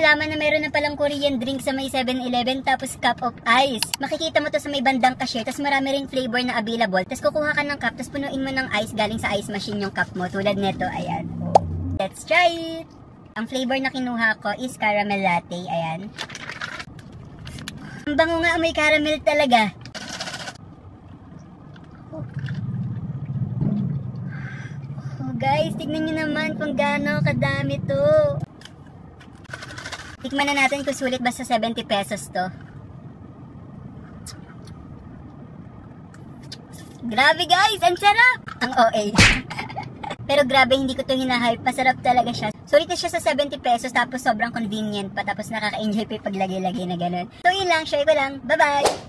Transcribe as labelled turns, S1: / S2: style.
S1: nalaman na meron na palang Korean drink sa may 7-Eleven tapos cup of ice. Makikita mo to sa may bandang cashier, tapos marami ring flavor na available. Tapos kukuha ka ng cup, tapos punuin mo ng ice galing sa ice machine yung cup mo. Tulad neto, ayan. Let's try it! Ang flavor na kinuha ko is caramel latte, ayan. Ang bango nga, may caramel talaga. Oh guys, tignan nyo naman kung gaano kadami to. Tikman na natin kung sulit ba sa 70 pesos to. Grabe guys, ang sarap! Ang OA. Pero grabe, hindi ko to hinahype. Masarap talaga siya. Sulit na siya sa 70 pesos tapos sobrang convenient pa. Tapos nakaka-enjoy pa yung paglagay-lagay na ganun. So yun lang, share ko lang. Bye-bye!